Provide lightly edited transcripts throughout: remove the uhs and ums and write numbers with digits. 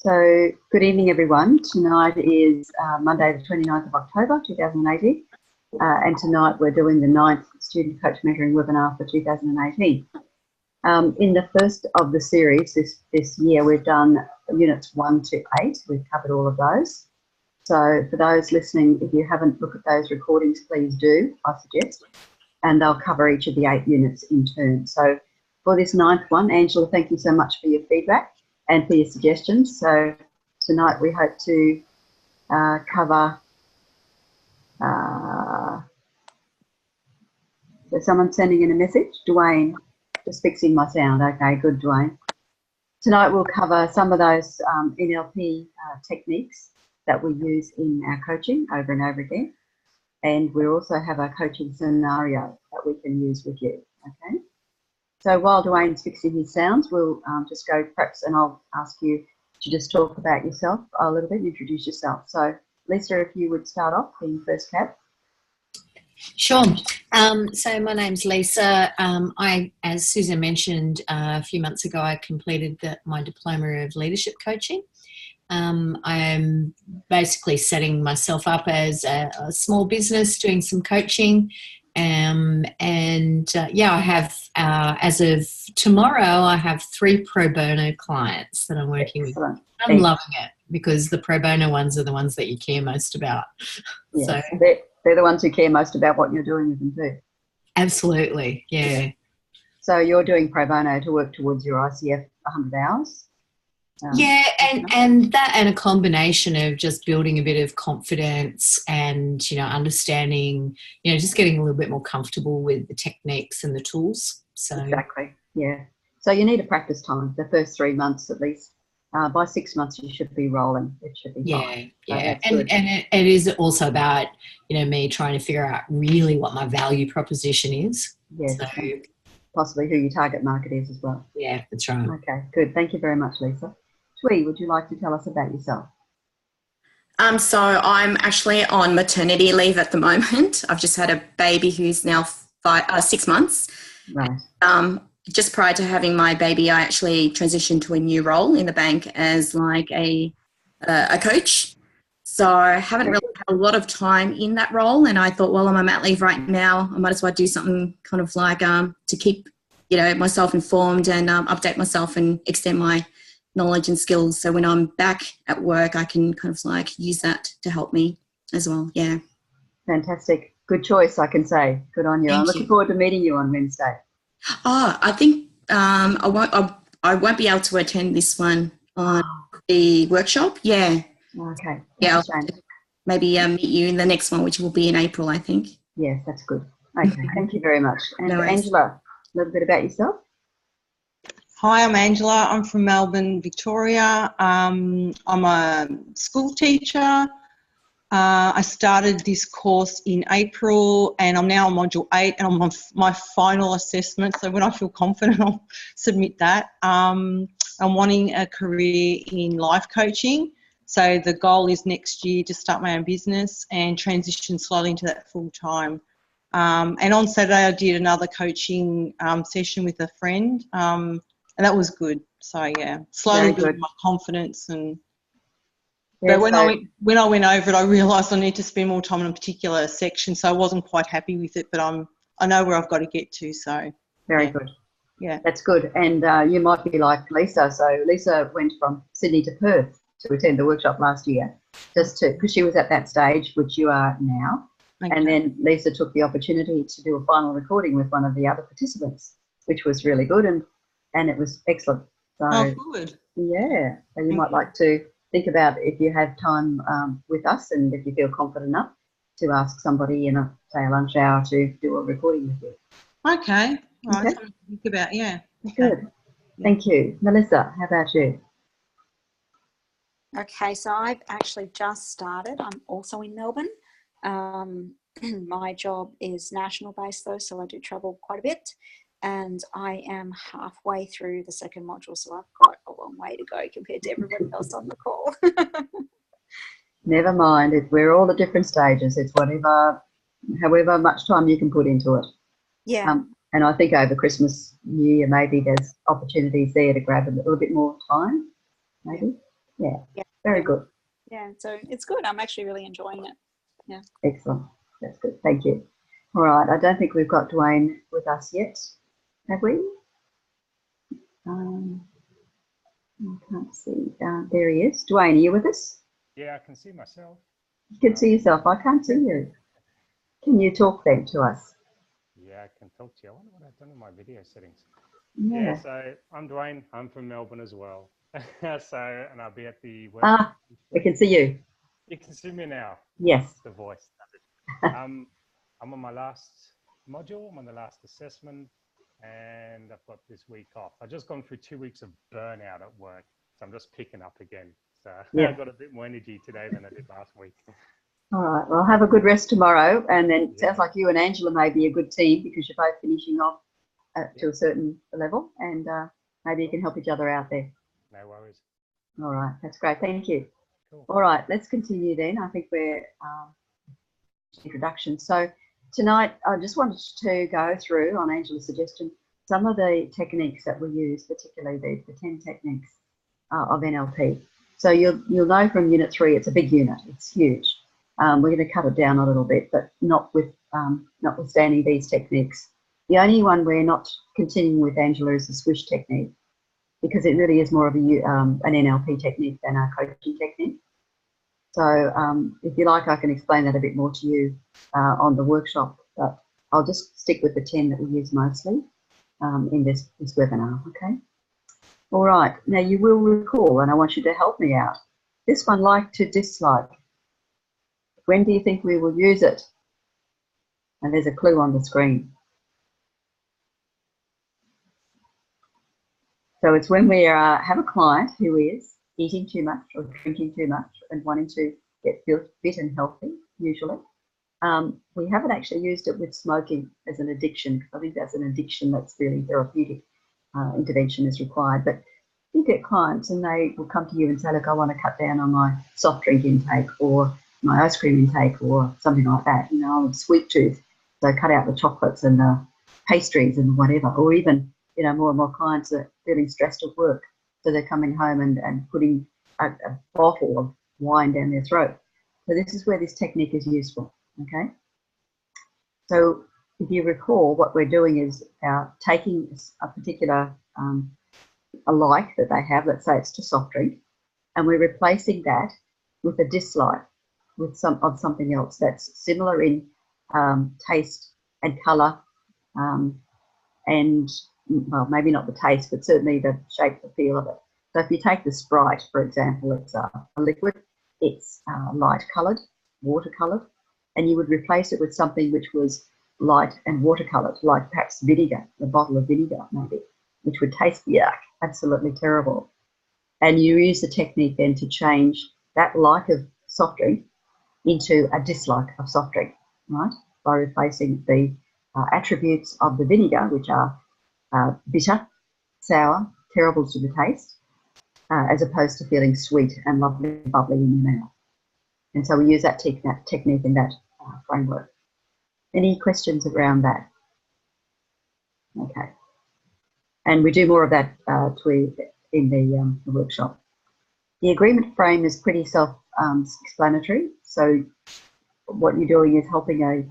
So good evening, everyone. Tonight is Monday, the 29th of October, 2018. And tonight we're doing the 9th Student Coach Mentoring webinar for 2018. In the first of the series this year, we've done units 1 to 8. We've covered all of those. So for those listening, if you haven't looked at those recordings, please do, I suggest. And they'll cover each of the 8 units in turn. So for this 9th one, Angela, thank you so much for your feedback and for your suggestions. So tonight we hope to cover, so someone's sending in a message, Dwayne, just fixing my sound. Okay, good, Dwayne. Tonight we'll cover some of those NLP techniques that we use in our coaching over and over again. And we also have a coaching scenario that we can use with you, okay? So while Dwayne's fixing his sounds, we'll just go perhaps, and I'll ask you to just talk about yourself a little bit, introduce yourself. So Lisa, if you would start off being first cap. Sure. So my name's Lisa. As Susan mentioned a few months ago, I completed my diploma of leadership coaching. I am basically setting myself up as a small business doing some coaching. I have, as of tomorrow, I have 3 pro bono clients that I'm working with. I'm loving it because the pro bono ones are the ones that you care most about. Yes, so they're the ones who care most about what you're doing with them too. Absolutely, yeah. So you're doing pro bono to work towards your ICF 100 hours? Yeah, and that and a combination of just building a bit of confidence and, understanding, just getting a little bit more comfortable with the techniques and the tools. So exactly, yeah. So you need a practice time, the first 3 months at least. By 6 months you should be rolling. It should be fine. Yeah. And it is also about, me trying to figure out really what my value proposition is. Yes, so, possibly who your target market is as well. Yeah, that's right. Okay, good. Thank you very much, Lisa. Twee, would you like to tell us about yourself? So I'm actually on maternity leave at the moment. I've just had a baby who's now 6 months. Right. Just prior to having my baby, I actually transitioned to a new role in the bank as like a coach. So I haven't really had a lot of time in that role, and I thought, well, I'm on mat leave right now. I might as well do something kind of like to keep, myself informed and update myself and extend my knowledge and skills. So when I'm back at work, I can kind of like use that to help me as well. Yeah. Fantastic. Good choice, I can say. Good on you. I'm looking forward to meeting you on Wednesday. Oh, I think I won't be able to attend this one on the workshop. Yeah. Okay. Yeah. Maybe meet you in the next one, which will be in April, I think. Yes, that's good. Okay. Thank you very much. And Angela, a little bit about yourself. Hi, I'm Angela. I'm from Melbourne, Victoria. I'm a school teacher. I started this course in April and I'm now on Module 8 and I'm on my final assessment. So when I feel confident, I'll submit that. I'm wanting a career in life coaching. So the goal is next year to start my own business and transition slowly into that full time. And on Saturday, I did another coaching session with a friend. And that was good. So yeah, slowly building my confidence. And but when I went over it, I realised I need to spend more time on a particular section. So I wasn't quite happy with it, but I know where I've got to get to. So very good. Yeah, that's good. And you might be like Lisa. So Lisa went from Sydney to Perth to attend the workshop last year, because she was at that stage, which you are now. Okay. And then Lisa took the opportunity to do a final recording with one of the other participants, which was really good. And it was excellent. So, good. Yeah. So you might like to think about if you have time with us and if you feel confident enough to ask somebody in a lunch hour to do a recording with you. Okay. All right. Something to think about, yeah. Okay. Good. Thank you. Melissa, how about you? Okay, so I've actually just started. I'm also in Melbourne. My job is national based though, so I do travel quite a bit. And I am halfway through the second module, so I've got a long way to go compared to everybody else on the call. Never mind, we're all at different stages. It's however much time you can put into it. Yeah. And I think over Christmas, New Year, maybe there's opportunities there to grab a little bit more time, maybe. Yeah, Yeah. very good. Yeah, so it's good. I'm actually really enjoying it. Yeah. Excellent. That's good. Thank you. All right. I don't think we've got Dwayne with us yet, have we? I can't see. There he is. Dwayne, are you with us? Yeah, I can see myself. You can see yourself. I can't see you. Can you talk then to us? Yeah, I can talk to you. I wonder what I've done in my video settings. Yeah. Yeah, so I'm Dwayne. I'm from Melbourne as well. And I'll be at the work. We can see you. You can see me now. Yes. It's the voice. I'm on my last module. I'm on the last assessment, and I've got this week off. I've just gone through 2 weeks of burnout at work, so I'm just picking up again. So Yeah. I've got a bit more energy today than I did last week. All right. Well, have a good rest tomorrow. And then it Yeah. sounds like you and Angela may be a good team because you're both finishing off to a certain level, and maybe you can help each other out there. No worries. All right. That's great. Thank you. Cool. All right. Let's continue then. I think we're introduction. So tonight, I just wanted to go through, on Angela's suggestion, some of the techniques that we use, particularly the 10 techniques of NLP. So you'll know from Unit 3, it's a big unit. It's huge. We're going to cut it down a little bit, but not with notwithstanding these techniques. The only one we're not continuing with, Angela, is the swish technique, because it really is more of an NLP technique than a coaching technique. So if you like, I can explain that a bit more to you on the workshop, but I'll just stick with the 10 that we use mostly in this webinar, okay? All right, now you will recall, and I want you to help me out, this one, like to dislike. When do you think we will use it? And there's a clue on the screen. So it's when we have a client who is eating too much or drinking too much and wanting to get fit and healthy, usually. We haven't actually used it with smoking as an addiction, because I think that's an addiction that's really therapeutic. Intervention is required. But you get clients and they will come to you and say, look, I want to cut down on my soft drink intake or my ice cream intake or something like that. You know, I'm a sweet tooth, so cut out the chocolates and the pastries and whatever. Or even, you know, more and more clients are feeling stressed at work, so they're coming home and putting a bottle of wine down their throat. So this is where this technique is useful, okay? So if you recall, what we're doing is taking a particular a like that they have, let's say it's to soft drink, and we're replacing that with a dislike with something else that's similar in taste and colour, and well, maybe not the taste, but certainly the shape, the feel of it. So if you take the Sprite, for example, it's a liquid, it's light coloured, watercoloured, and you would replace it with something which was light and watercoloured, like perhaps vinegar, a bottle of vinegar maybe, which would taste, yuck, absolutely terrible. And you use the technique then to change that like of soft drink into a dislike of soft drink, right? By replacing the attributes of the vinegar, which are bitter, sour, terrible to the taste, as opposed to feeling sweet and lovely, bubbly in your mouth. And so we use that technique in that framework. Any questions around that? Okay. And we do more of that in the workshop. The agreement frame is pretty self-explanatory. So what you're doing is helping a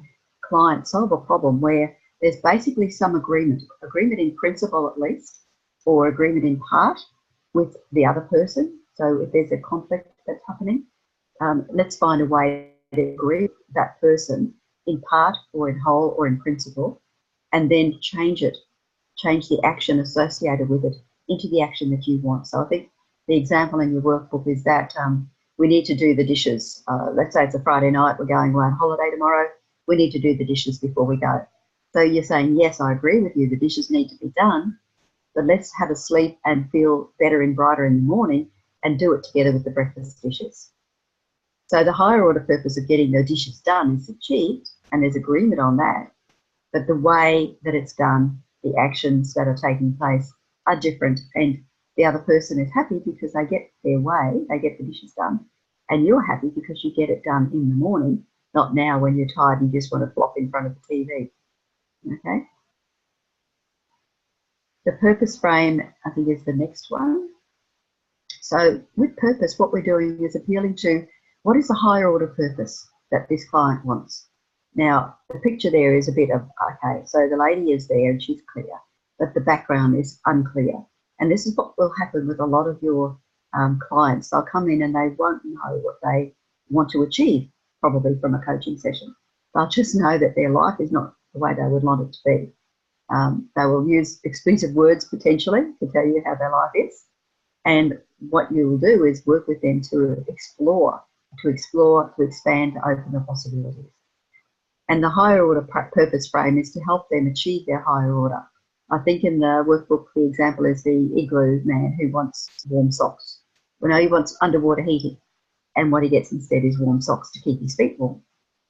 client solve a problem where there's basically some agreement in principle at least, or agreement in part with the other person. So if there's a conflict that's happening, let's find a way to agree with that person in part or in whole or in principle, and then change the action associated with it into the action that you want. So I think the example in your workbook is that we need to do the dishes. Let's say it's a Friday night, we're going away on holiday tomorrow, we need to do the dishes before we go. So you're saying, yes, I agree with you, the dishes need to be done, but let's have a sleep and feel better and brighter in the morning and do it together with the breakfast dishes. So the higher order purpose of getting the dishes done is achieved, and there's agreement on that, but the way that it's done, the actions that are taking place are different, and the other person is happy because they get their way, they get the dishes done, and you're happy because you get it done in the morning, not now when you're tired and you just want to flop in front of the TV, okay? The purpose frame, I think, is the next one. So with purpose, what we're doing is appealing to what is the higher order purpose that this client wants. Now, the picture there is a bit of, okay, so the lady is there and she's clear, but the background is unclear. And this is what will happen with a lot of your clients. They'll come in and they won't know what they want to achieve, probably from a coaching session. They'll just know that their life is not the way they would want it to be. They will use expensive words potentially to tell you how their life is. And what you will do is work with them to explore, to expand, to open the possibilities. And the higher order purpose frame is to help them achieve their higher order. I think in the workbook, the example is the igloo man who wants warm socks. We know he wants underwater heating, and what he gets instead is warm socks to keep his feet warm.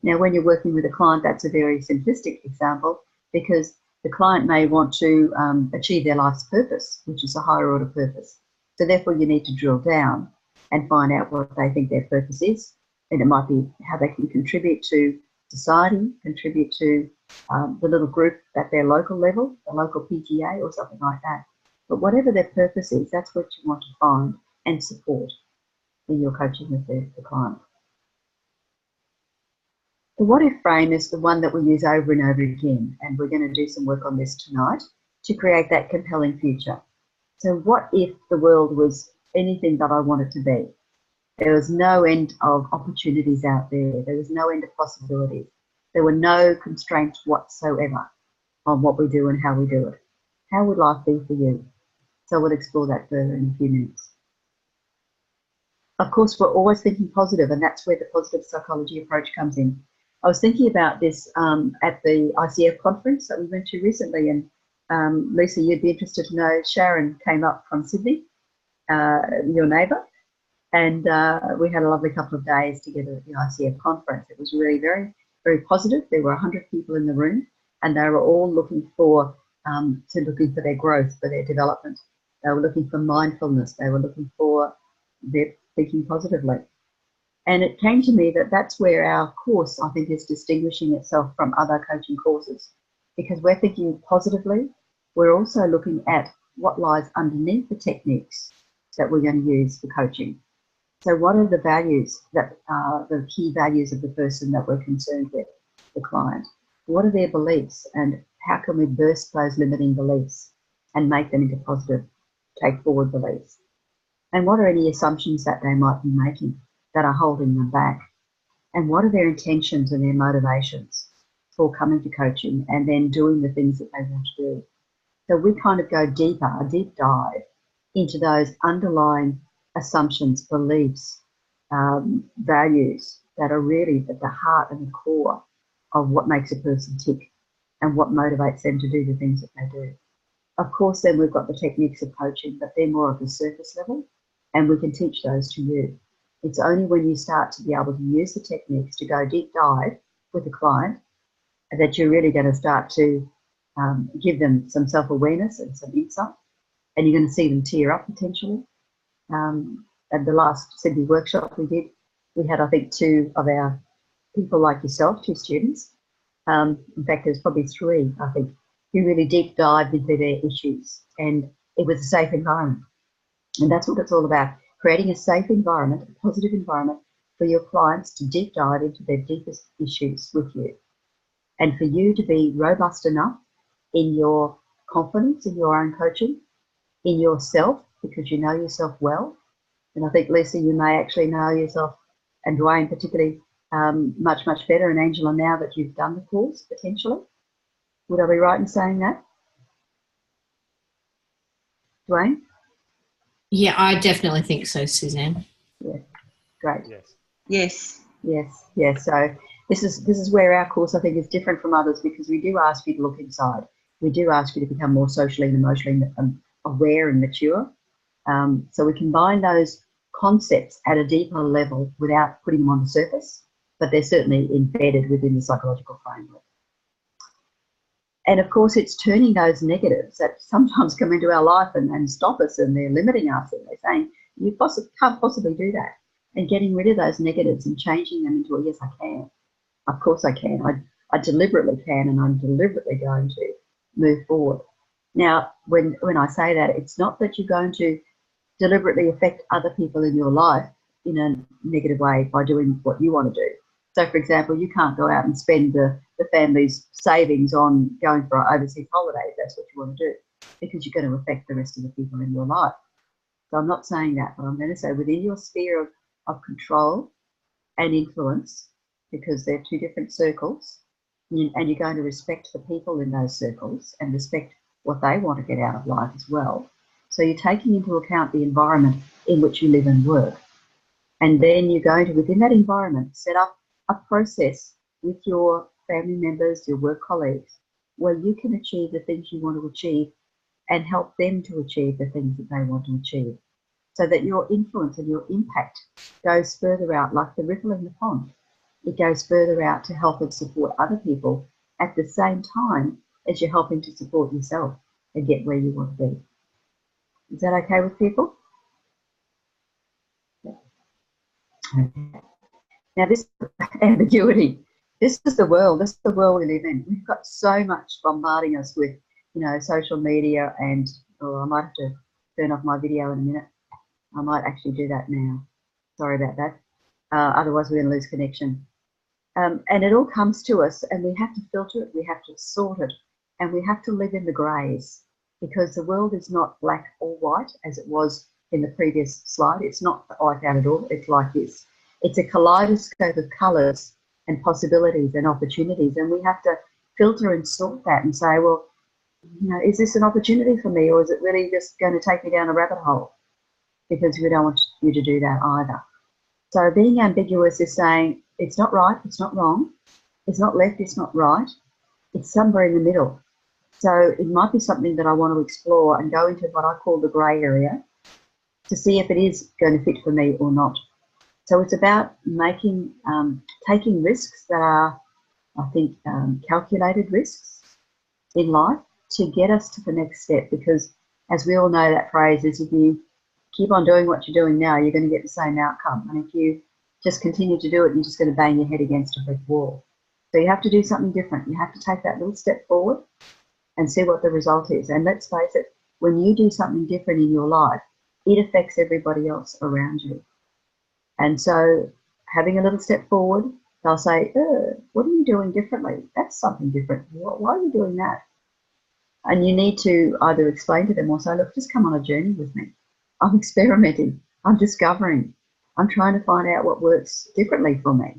Now, when you're working with a client, that's a very simplistic example, because the client may want to achieve their life's purpose, which is a higher order purpose. So therefore, you need to drill down and find out what they think their purpose is. And it might be how they can contribute to society, contribute to the little group at their local level, the local PTA or something like that. But whatever their purpose is, that's what you want to find and support in your coaching with the client. The what if frame is the one that we use over and over again, and we're going to do some work on this tonight to create that compelling future. So what if the world was anything that I want it to be? There was no end of opportunities out there. There was no end of possibilities. There were no constraints whatsoever on what we do and how we do it. How would life be for you? So we'll explore that further in a few minutes. Of course, we're always thinking positive, and that's where the positive psychology approach comes in. I was thinking about this at the ICF conference that we went to recently, and Lisa, you'd be interested to know, Sharon came up from Sydney, your neighbour, and we had a lovely couple of days together at the ICF conference. It was really very, very positive. There were 100 people in the room, and they were all looking for their growth, for their development. They were looking for mindfulness. They were looking for their thinking positively. And it came to me that that's where our course, I think, is distinguishing itself from other coaching courses, because we're thinking positively. We're also looking at what lies underneath the techniques that we're going to use for coaching. So what are the values that are the key values of the person that we're concerned with, the client? What are their beliefs, and how can we burst those limiting beliefs and make them into positive, take forward beliefs? And what are any assumptions that they might be making that are holding them back? And what are their intentions and their motivations for coming to coaching and then doing the things that they want to do? So we kind of go deeper, a deep dive into those underlying assumptions, beliefs, values that are really at the heart and the core of what makes a person tick and what motivates them to do the things that they do. Of course, then we've got the techniques of coaching, but they're more at the surface level, and we can teach those to you. It's only when you start to be able to use the techniques to go deep dive with the client that you're really going to start to give them some self-awareness and some insight, and you're going to see them tear up potentially. At the last Sydney workshop we did, we had, I think, 2 of our people like yourself, 2 students. In fact, there's probably 3, I think, who really deep dived into their issues, and it was a safe environment. And that's what it's all about, creating a safe environment, a positive environment for your clients to deep dive into their deepest issues with you, and for you to be robust enough in your confidence in your own coaching, in yourself, because you know yourself well. And I think, Lisa, you may actually know yourself, and Dwayne particularly, much, much better, and Angela, now that you've done the course, potentially. Would I be right in saying that? Dwayne? Yeah, I definitely think so, Suzanne. Yeah, great. Yes. Yes. Yes. So this is where our course, I think, is different from others, because we do ask you to look inside. We do ask you to become more socially and emotionally aware and mature. So we combine those concepts at a deeper level without putting them on the surface, but they're certainly embedded within the psychological framework. And of course, it's turning those negatives that sometimes come into our life and stop us, and they're limiting us, and they're saying, you can't possibly do that, and getting rid of those negatives and changing them into a, yes, I can. Of course I can. I deliberately can, and I'm deliberately going to move forward. Now, when I say that, it's not that you're going to deliberately affect other people in your life in a negative way by doing what you want to do. So, for example, you can't go out and spend the family's savings on going for an overseas holiday if that's what you want to do, because you're going to affect the rest of the people in your life. So I'm not saying that, but I'm going to say within your sphere of control and influence, because they're two different circles, and you're going to respect the people in those circles and respect what they want to get out of life as well. So you're taking into account the environment in which you live and work. And then you're going to, within that environment, set up a process with your family members, your work colleagues, where you can achieve the things you want to achieve and help them to achieve the things that they want to achieve, so that your influence and your impact goes further out, like the ripple in the pond. It goes further out to help and support other people at the same time as you're helping to support yourself and get where you want to be. Is that okay with people? Okay. Now, this ambiguity, this is the world we live in. We've got so much bombarding us with, social media, and I might have to turn off my video in a minute. I might actually do that now. Sorry about that. Otherwise, we're going to lose connection. And it all comes to us, and we have to filter it, we have to sort it, and we have to live in the greys, because the world is not black or white as it was in the previous slide. It's not like that at all. It's like this. It's a kaleidoscope of colours and possibilities and opportunities, and we have to filter and sort that and say, well, is this an opportunity for me, or is it really just going to take me down a rabbit hole? Because we don't want you to do that either. So being ambiguous is saying it's not right, it's not wrong, it's not left, it's not right, it's somewhere in the middle. So it might be something that I want to explore and go into what I call the grey area to see if it is going to fit for me or not. So it's about taking risks that are, I think, calculated risks in life to get us to the next step, because as we all know, that phrase is, if you keep on doing what you're doing now, you're going to get the same outcome. And if you just continue to do it, you're just going to bang your head against a brick wall. So you have to do something different. You have to take that little step forward and see what the result is. And let's face it, when you do something different in your life, it affects everybody else around you. And so having a little step forward, they'll say, what are you doing differently? That's something different. Why are you doing that? And you need to either explain to them or say, look, just come on a journey with me. I'm experimenting. I'm discovering. I'm trying to find out what works differently for me.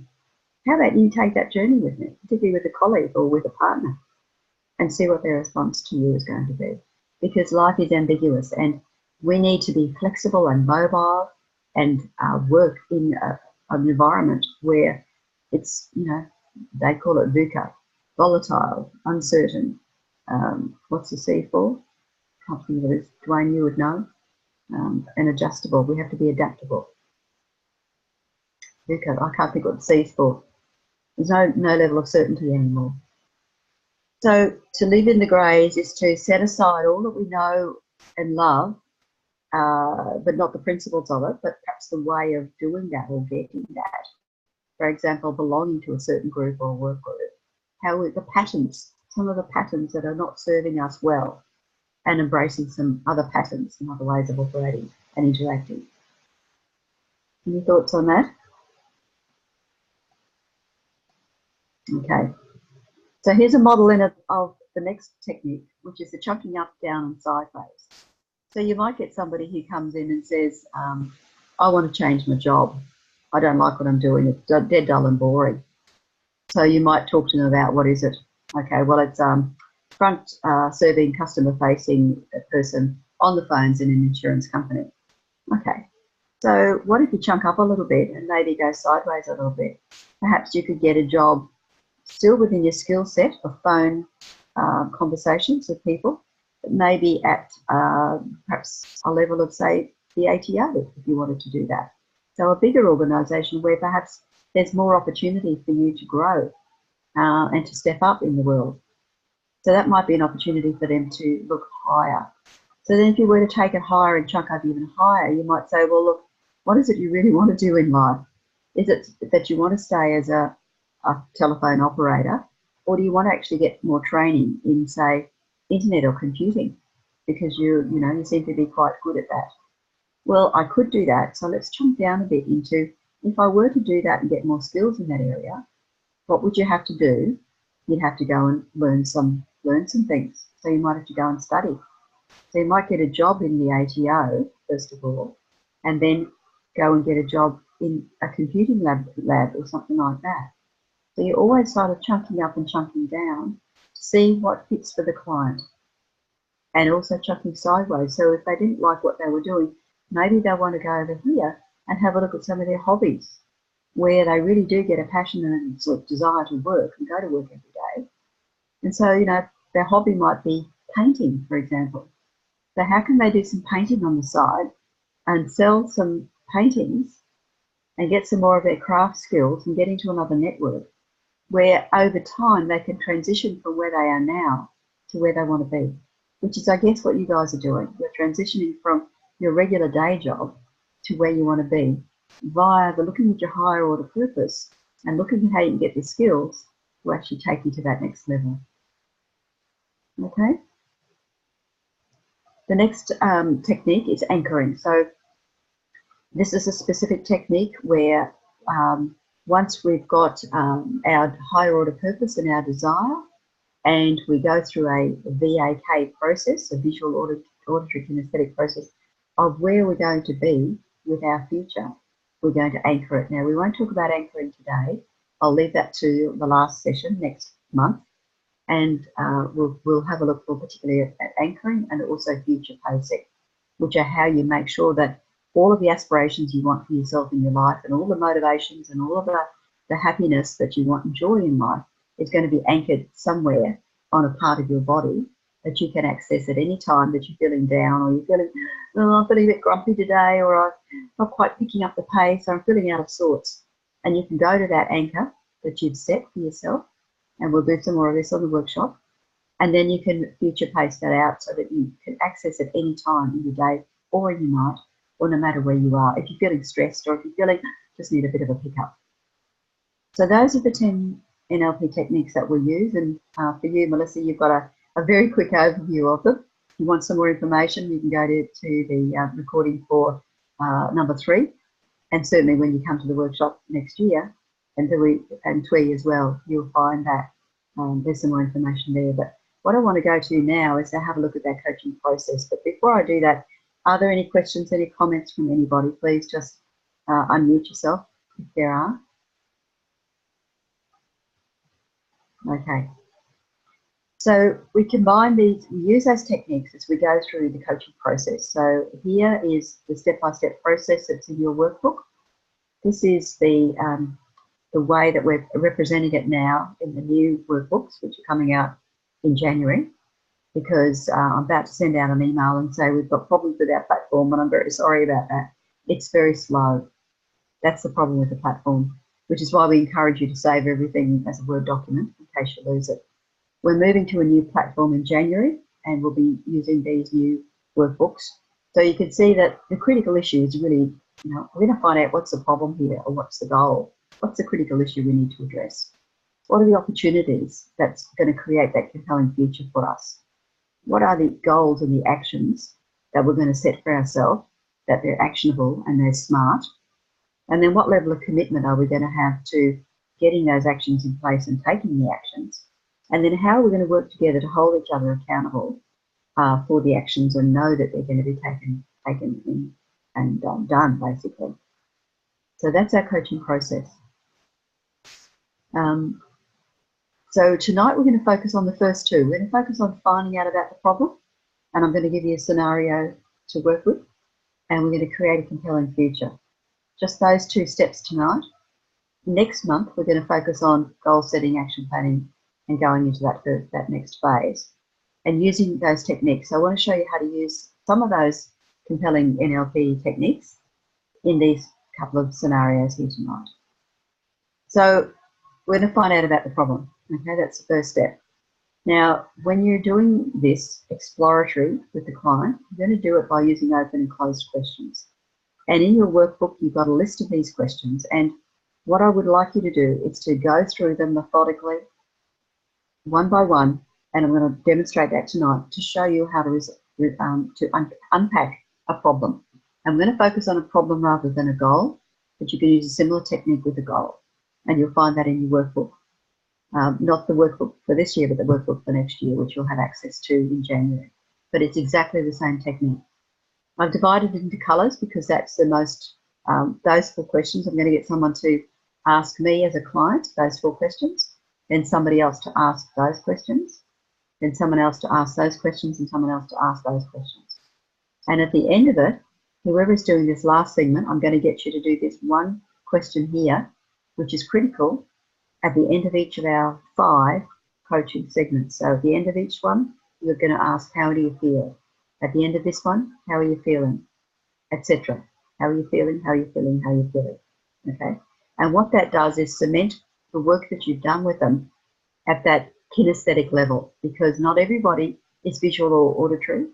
How about you take that journey with me, particularly with a colleague or with a partner, and see what their response to you is going to be. Because life is ambiguous, and we need to be flexible and mobile and work in an environment where it's, they call it VUCA, volatile, uncertain. What's the C for? Can't think of it. Dwayne, you would know. And adjustable. We have to be adaptable. VUCA, I can't think what the C is for. There's no level of certainty anymore. So to live in the greys is to set aside all that we know and love, but not the principles of it, but perhaps the way of doing that or getting that. For example, belonging to a certain group or work group. The patterns, some of the patterns that are not serving us well, and embracing some other patterns, some other ways of operating and interacting. Any thoughts on that? Okay. So here's a model of the next technique, which is the chunking up, down and sideways. So you might get somebody who comes in and says, I want to change my job. I don't like what I'm doing. It's dead dull and boring. So you might talk to them about, what is it? Okay, well, it's front serving, customer facing person on the phones in an insurance company. Okay, so what if you chunk up a little bit and maybe go sideways a little bit? Perhaps you could get a job still within your skill set of phone conversations with people, but maybe at perhaps a level of, say, the ATO, if you wanted to do that. So a bigger organisation where perhaps there's more opportunity for you to grow and to step up in the world. So that might be an opportunity for them to look higher. So then if you were to take it higher and chunk up even higher, you might say, well, look, what is it you really want to do in life? Is it that you want to stay as a telephone operator, or do you want to actually get more training in, say, internet or computing? Because you seem to be quite good at that. Well, I could do that. So let's jump down a bit into, if I were to do that and get more skills in that area, what would you have to do? You'd have to go and learn some things. So you might have to go and study. So you might get a job in the ATO, first of all, and then go and get a job in a computing lab or something like that. So you're always sort of chunking up and chunking down to see what fits for the client, and also chunking sideways. So if they didn't like what they were doing, maybe they'll want to go over here and have a look at some of their hobbies, where they really do get a passion and a sort of desire to work and go to work every day. And so, you know, their hobby might be painting, for example. So how can they do some painting on the side and sell some paintings and get some more of their craft skills and get into another network where over time they can transition from where they are now to where they want to be, which is, I guess, what you guys are doing. You're transitioning from your regular day job to where you want to be via the looking at your higher order purpose and looking at how you can get the skills to actually take you to that next level. Okay? The next technique is anchoring. So this is a specific technique where once we've got our higher order purpose and our desire, and we go through a VAK process, a visual auditory kinesthetic process of where we're going to be with our future, we're going to anchor it. Now, we won't talk about anchoring today. I'll leave that to the last session next month, and we'll have a look more particularly at anchoring and also future pacing, which are how you make sure that all of the aspirations you want for yourself in your life and all the motivations and all of the happiness that you want and joy in life is going to be anchored somewhere on a part of your body that you can access at any time that you're feeling down, or you're feeling, oh, I'm feeling a bit grumpy today, or I'm not quite picking up the pace, or I'm feeling out of sorts. And you can go to that anchor that you've set for yourself, and we'll do some more of this on the workshop, and then you can future pace that out so that you can access it any time in your day or in your night, or no matter where you are, if you're feeling stressed or if you're feeling just need a bit of a pickup. So those are the 10 NLP techniques that we use, and for you, Melissa, you've got a very quick overview of them. If you want some more information, you can go to the recording for number 3, and certainly when you come to the workshop next year, and TWE as well, you'll find that there's some more information there. But what I want to go to now is to have a look at that coaching process. But before I do that, are there any questions, any comments from anybody? Please just unmute yourself if there are. Okay. So we combine these, we use those techniques as we go through the coaching process. So here is the step-by-step process that's in your workbook. This is the way that we're representing it now in the new workbooks, which are coming out in January, because I'm about to send out an email and say we've got problems with our platform, and I'm very sorry about that. It's very slow. That's the problem with the platform, which is why we encourage you to save everything as a Word document in case you lose it. We're moving to a new platform in January, and we'll be using these new workbooks. So you can see that the critical issue is really, we're going to find out what's the problem here, or what's the goal. What's the critical issue we need to address? What are the opportunities that's going to create that compelling future for us? What are the goals and the actions that we're going to set for ourselves, that they're actionable and they're smart? And then what level of commitment are we going to have to getting those actions in place and taking the actions? And then how are we going to work together to hold each other accountable for the actions and know that they're going to be taken in and done, basically. So that's our coaching process. So tonight we're going to focus on the first 2. We're going to focus on finding out about the problem, and I'm going to give you a scenario to work with, and we're going to create a compelling future. Just those 2 steps tonight. Next month we're going to focus on goal setting, action planning, and going into that next phase and using those techniques. So I want to show you how to use some of those compelling NLP techniques in these couple of scenarios here tonight. So we're going to find out about the problem. Okay, that's the first step. Now, when you're doing this exploratory with the client, you're going to do it by using open and closed questions. And in your workbook, you've got a list of these questions. And what I would like you to do is to go through them methodically, one by one, and I'm going to demonstrate that tonight to show you how to unpack a problem. I'm going to focus on a problem rather than a goal, but you can use a similar technique with a goal. And you'll find that in your workbook. Not the workbook for this year, but the workbook for next year, which you'll have access to in January. But it's exactly the same technique. I've divided it into colours because that's the most, those 4 questions. I'm going to get someone to ask me as a client those 4 questions, then somebody else to ask those questions, then someone else to ask those questions, and someone else to ask those questions. And at the end of it, whoever is doing this last segment, I'm going to get you to do this one question here, which is critical, at the end of each of our 5 coaching segments. So at the end of each one, you're going to ask, how do you feel? At the end of this one, how are you feeling? Etc. How are you feeling? How are you feeling? How are you feeling? Okay. And what that does is cement the work that you've done with them at that kinesthetic level, because not everybody is visual or auditory.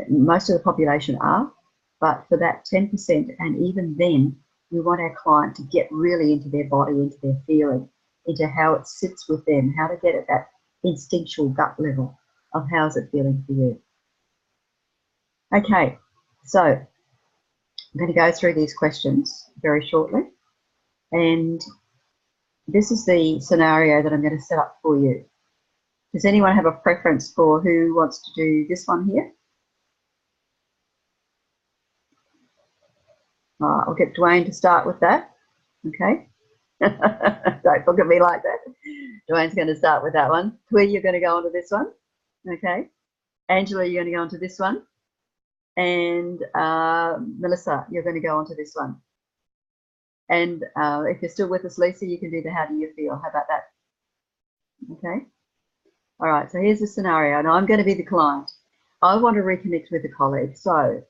Most of the population are, but for that 10%, and even then, we want our client to get really into their body, into their feeling, into how it sits with them, how to get at that instinctual gut level of how's it feeling for you. Okay, so I'm going to go through these questions very shortly, and this is the scenario that I'm going to set up for you. Does anyone have a preference for who wants to do this one here? I'll get Dwayne to start with that. Okay. Don't look at me like that. Dwayne's going to start with that one. Twee, you're going to go on to this one. Okay. Angela, you're going to go on to this one. And Melissa, you're going to go on to this one. And if you're still with us, Lisa, you can do the how do you feel. How about that? Okay. All right. So here's the scenario. Now I'm going to be the client. I want to reconnect with a colleague. So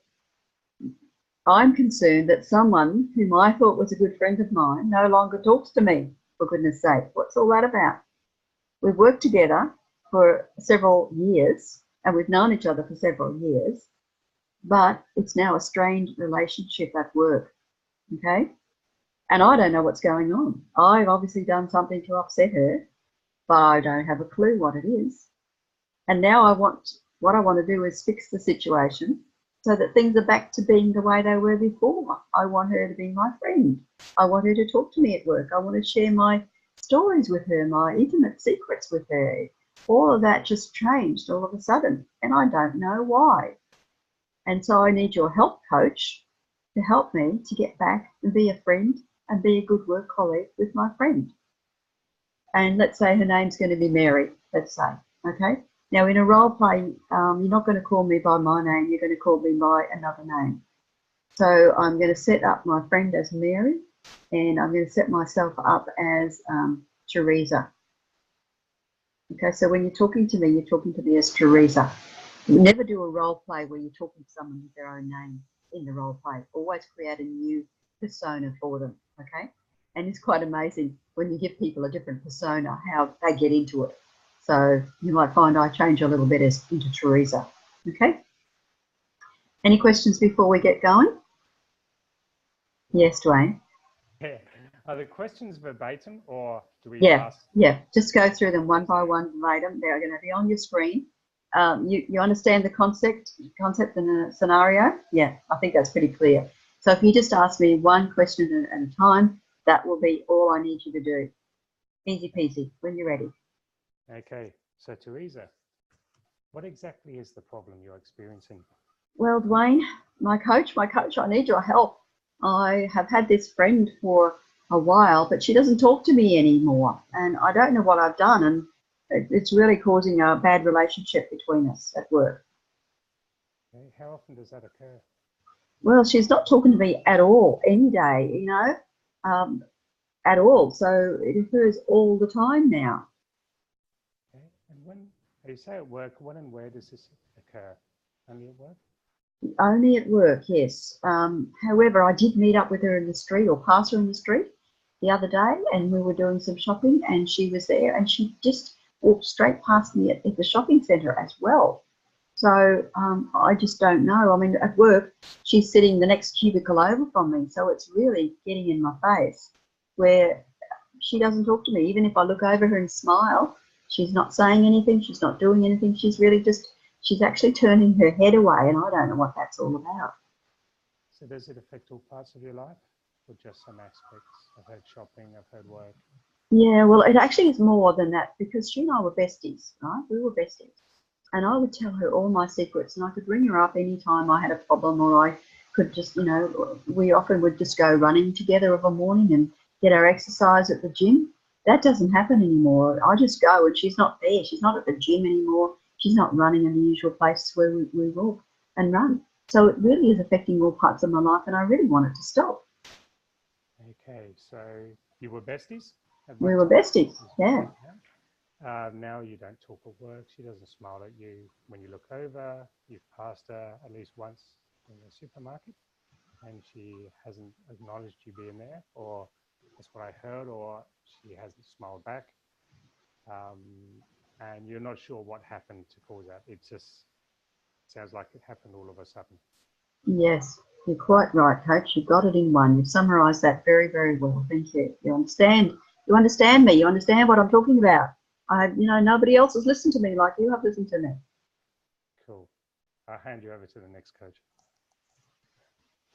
I'm concerned that someone whom I thought was a good friend of mine no longer talks to me, for goodness sake. What's all that about? We've worked together for several years and we've known each other for several years, but it's now a strained relationship at work, okay? And I don't know what's going on. I've obviously done something to upset her, but I don't have a clue what it is. And now what I want to do is fix the situation so that things are back to being the way they were before. I want her to be my friend. I want her to talk to me at work. I want to share my stories with her, my intimate secrets with her. All of that just changed all of a sudden, and I don't know why. And so I need your help, coach, to help me to get back and be a friend and be a good work colleague with my friend. And let's say her name's going to be Mary, let's say, okay? Now, in a role play, you're not going to call me by my name, you're going to call me by another name. So I'm going to set up my friend as Mary, and I'm going to set myself up as Teresa. Okay, so when you're talking to me as Teresa. You never do a role play where you're talking to someone with their own name in the role play. Always create a new persona for them, okay? And it's quite amazing when you give people a different persona, how they get into it. So you might find I change a little bit into Teresa, okay? Any questions before we get going? Yes, Dwayne. Yeah. Are the questions verbatim or do we ask? Yeah, just go through them one by one verbatim. They're going to be on your screen. You understand the concept and the scenario? Yeah, I think that's pretty clear. So if you just ask me one question at a time, that will be all I need you to do. Easy peasy, when you're ready. Okay, so Teresa, what exactly is the problem you're experiencing? Well, Dwayne, my coach, I need your help. I have had this friend for a while, but she doesn't talk to me anymore. And I don't know what I've done. And it's really causing a bad relationship between us at work. Okay. How often does that occur? Well, she's not talking to me at all, any day, you know, at all. So it occurs all the time now. Okay. And when you say at work, when and where does this occur? Only at work? Only at work, yes. However, I did meet up with her in the street or pass her in the street the other day, and we were doing some shopping and she was there and she just walked straight past me at the shopping centre as well. So I just don't know. I mean, at work, she's sitting the next cubicle over from me. So it's really getting in my face where she doesn't talk to me. Even if I look over her and smile, she's not saying anything. She's not doing anything. She's really just, she's actually turning her head away, and I don't know what that's all about. So does it affect all parts of your life or just some aspects? I've heard shopping, I've heard work. Yeah, well, it actually is more than that because she and I were besties, right? We were besties. And I would tell her all my secrets and I could ring her up anytime I had a problem or I could just, you know, we often would just go running together of a morning and get our exercise at the gym. That doesn't happen anymore. I just go and she's not there. She's not at the gym anymore. She's not running in the usual places where we walk and run. So it really is affecting all parts of my life and I really want it to stop. Okay, so you were besties? We were besties, yeah. Now you don't talk at work. She doesn't smile at you when you look over. You've passed her at least once in the supermarket and she hasn't acknowledged you being there, or that's what I heard, or she hasn't smiled back. And you're not sure what happened to cause that. It just sounds like it happened all of a sudden. Yes, you're quite right, Coach. You got it in one. You've summarised that very, very well. Thank you. You understand me. You understand what I'm talking about. Nobody else has listened to me like you have listened to me. Cool. I'll hand you over to the next coach.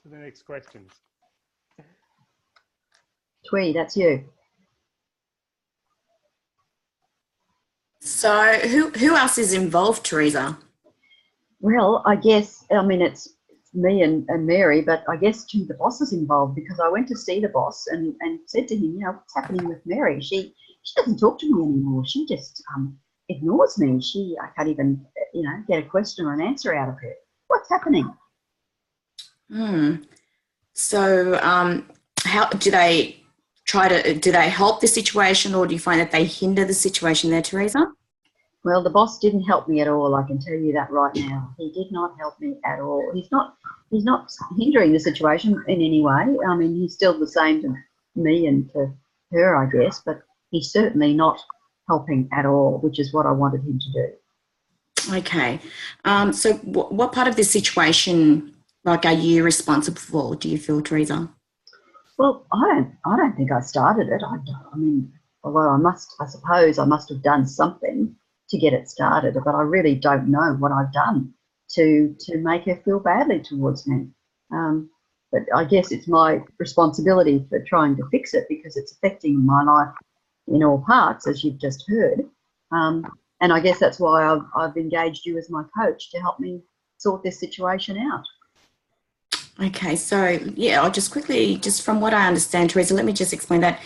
To the next questions. Twee, that's you. So who else is involved, Teresa? Well, I guess, it's me and Mary, but I guess too the boss is involved because I went to see the boss and said to him, what's happening with Mary? She doesn't talk to me anymore. She just ignores me. I can't even, get a question or an answer out of her. What's happening? So how do they do they help the situation or do you find that they hinder the situation there, Teresa? Well, the boss didn't help me at all. I can tell you that right now. He did not help me at all. He's not hindering the situation in any way. I mean, he's still the same to me and to her, I guess, but he's certainly not helping at all, which is what I wanted him to do. Okay. So what part of this situation, are you responsible for, do you feel, Teresa? Well, I don't think I started it. Although I suppose I must have done something to get it started, but I really don't know what I've done to make her feel badly towards me. But I guess it's my responsibility for trying to fix it because it's affecting my life in all parts, as you've just heard. And I guess that's why I've engaged you as my coach to help me sort this situation out. Okay, so I'll just quickly, just from what I understand, Teresa, let me just explain that.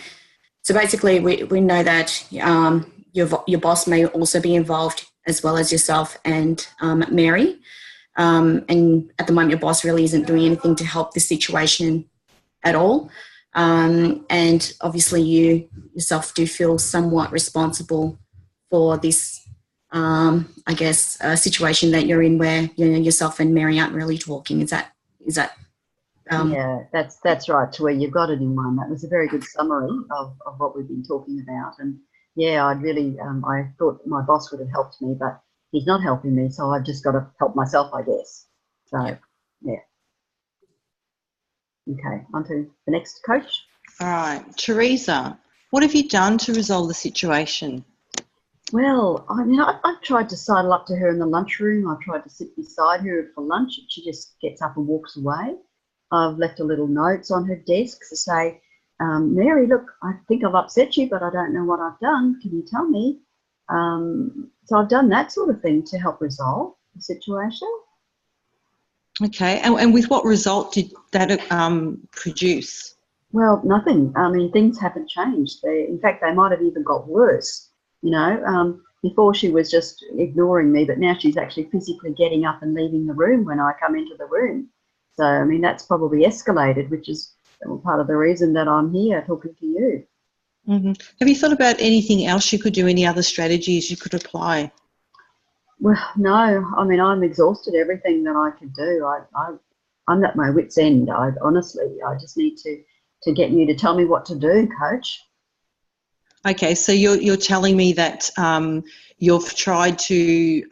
So basically, we know that your boss may also be involved as well as yourself and Mary. And at the moment, your boss really isn't doing anything to help the situation at all. And obviously, you yourself do feel somewhat responsible for this, situation that you're in where yourself and Mary aren't really talking. Is that? Yeah, that's right, Twee. You've got it in one. That was a very good summary of what we've been talking about. And yeah, I'd really, I thought my boss would have helped me, but he's not helping me, so I've just got to help myself, I guess. So, yeah. Okay, on to the next coach. All right, Teresa, what have you done to resolve the situation? Well, I've tried to sidle up to her in the lunchroom. I've tried to sit beside her for lunch. She just gets up and walks away. I've left a little notes on her desk to say, Mary, look, I think I've upset you, but I don't know what I've done. Can you tell me? So I've done that sort of thing to help resolve the situation. Okay, and with what result did that produce? Well, nothing. I mean, things haven't changed. In fact, they might have even got worse. Before she was just ignoring me, but now she's actually physically getting up and leaving the room when I come into the room. So, I mean, that's probably escalated, which is part of the reason that I'm here talking to you. Mm-hmm. Have you thought about anything else you could do, any other strategies you could apply? Well, no. I mean, I'm exhausted, everything that I could do. I'm at my wit's end. I just need to get you to tell me what to do, Coach. Okay, so you're telling me that you've tried to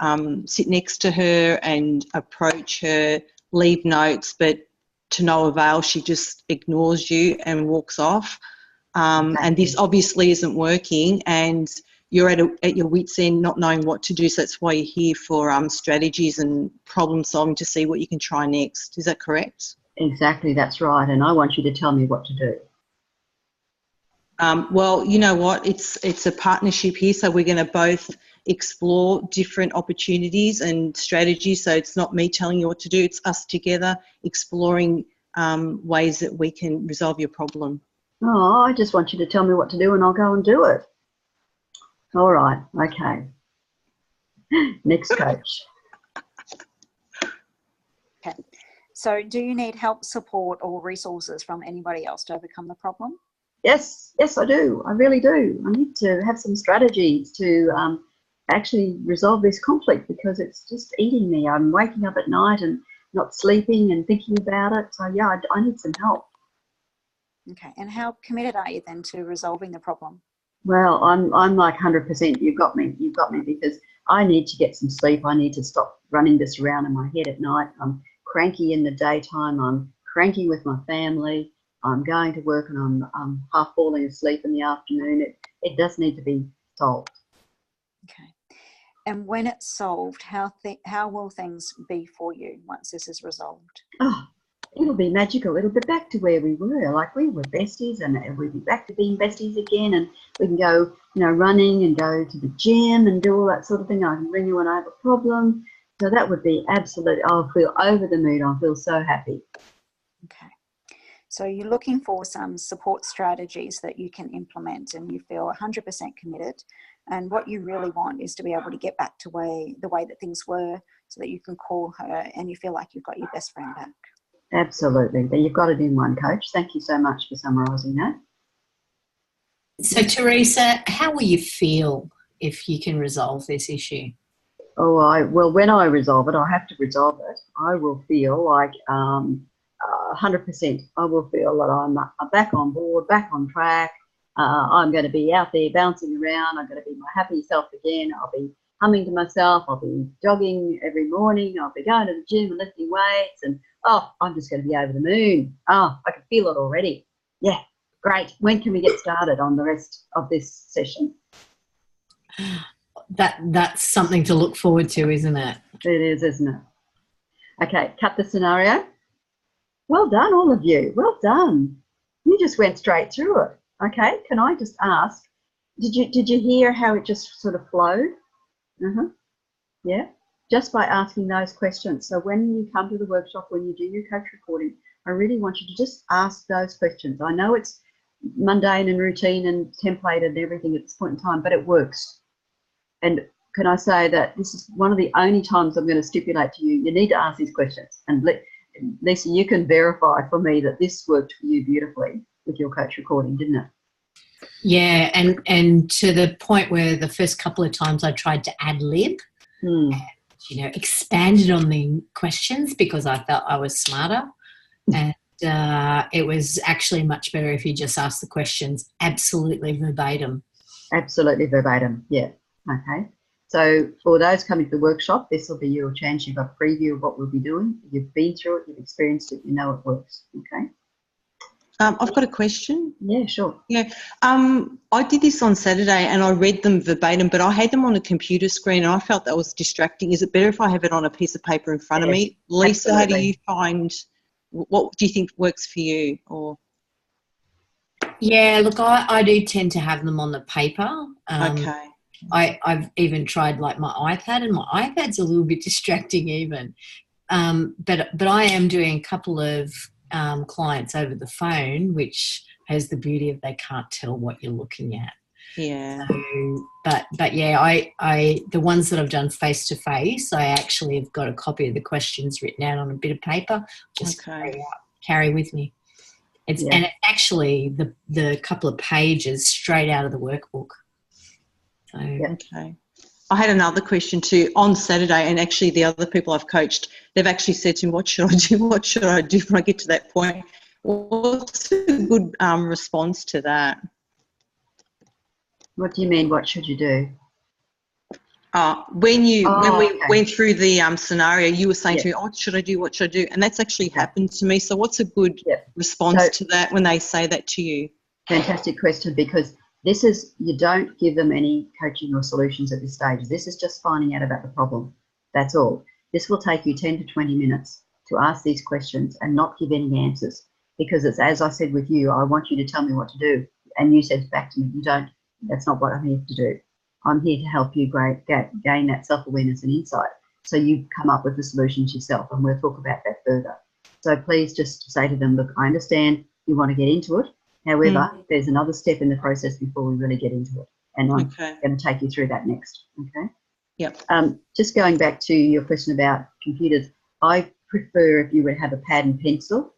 sit next to her and approach her, leave notes, but to no avail, she just ignores you and walks off. And this obviously isn't working, and you're at your wit's end, not knowing what to do. So that's why you're here for strategies and problem solving to see what you can try next. Is that correct? Exactly, that's right. And I want you to tell me what to do. Well, you know what? It's a partnership here, so we're going to both explore different opportunities and strategies. So it's not me telling you what to do; it's us together exploring ways that we can resolve your problem. Oh, I just want you to tell me what to do and I'll go and do it. All right, okay. Next coach. Okay. So do you need help, support or resources from anybody else to overcome the problem? Yes, I do. I really do. I need to have some strategies to actually resolve this conflict because it's just eating me. I'm waking up at night and not sleeping and thinking about it. So yeah, I need some help. Okay. And how committed are you then to resolving the problem? Well, I'm like 100%. You've got me because I need to get some sleep. I need to stop running this around in my head at night. I'm cranky in the daytime. I'm cranky with my family. I'm going to work and I'm half falling asleep in the afternoon. It does need to be solved. Okay. And when it's solved, how will things be for you once this is resolved? Oh, it'll be magical. It'll be back to where we were. Like we were besties and we'll be back to being besties again. And we can go, running and go to the gym and do all that sort of thing. I can ring you when I have a problem. So that would be absolute. I'll feel over the moon. I'll feel so happy. Okay. So you're looking for some support strategies that you can implement and you feel 100% committed. And what you really want is to be able to get back to the way that things were so that you can call her and you feel like you've got your best friend back. Absolutely. But you've got it in one, Coach. Thank you so much for summarising that. So, Teresa, how will you feel if you can resolve this issue? Oh, well, when I resolve it, I have to resolve it. I will feel like 100%. I will feel that I'm back on board, back on track. I'm going to be out there bouncing around. I'm going to be my happy self again. I'll be humming to myself. I'll be jogging every morning. I'll be going to the gym and lifting weights. And, I'm just going to be over the moon. Oh, I can feel it already. Yeah, great. When can we get started on the rest of this session? That's something to look forward to, isn't it? It is, isn't it? Okay, cut the scenario. Well done, all of you. Well done. You just went straight through it. Okay, can I just ask, did you hear how it just sort of flowed? Yeah, just by asking those questions. So when you come to the workshop, when you do your coach recording, I really want you to just ask those questions. I know it's mundane and routine and templated and everything at this point in time, but it works. And can I say that this is one of the only times I'm going to stipulate to you, you need to ask these questions. And Lisa, you can verify for me that this worked for you beautifully with your coach recording, didn't it? Yeah, and to the point where the first couple of times I tried to ad-lib, and, expanded on the questions because I felt I was smarter. And it was actually much better if you just ask the questions absolutely verbatim. Absolutely verbatim, yeah. Okay. So for those coming to the workshop, this will be your chance. You've got a preview of what we'll be doing. You've been through it, you've experienced it, you know it works. Okay. I've got a question. Yeah, sure. Yeah. I did this on Saturday and I read them verbatim, but I had them on a computer screen and I felt that was distracting. Is it better if I have it on a piece of paper in front of me? Lisa, absolutely. How do you find, what do you think works for you? Or yeah, look, I do tend to have them on the paper. Okay. I've even tried like my iPad, and my iPad's a little bit distracting even. But I am doing a couple of clients over the phone, which has the beauty of they can't tell what you're looking at. Yeah. So, but yeah, I the ones that I've done face to face, I actually have got a copy of the questions written out on a bit of paper, just carry with me. And it's actually the couple of pages straight out of the workbook. So. Okay. I had another question too on Saturday, and actually the other people I've coached, they've actually said to me, what should I do? What should I do when I get to that point? What's a good response to that? What do you mean, what should you do? When we went through the scenario, you were saying to me, what should I do? What should I do? And that's actually happened to me. So what's a good response to that when they say that to you? Fantastic question, because this is, you don't give them any coaching or solutions at this stage. This is just finding out about the problem. That's all. This will take you 10 to 20 minutes. to ask these questions and not give any answers, because it's, as I said with you, I want you to tell me what to do. And you said back to me, you don't, that's not what I'm here to do. I'm here to help you gain that self-awareness and insight, so you come up with the solutions yourself, and we'll talk about that further. So please just say to them, look, I understand you want to get into it. However, there's another step in the process before we really get into it. And I'm going to take you through that next, okay? Yep. Just going back to your question about computers, I prefer if you would have a pad and pencil,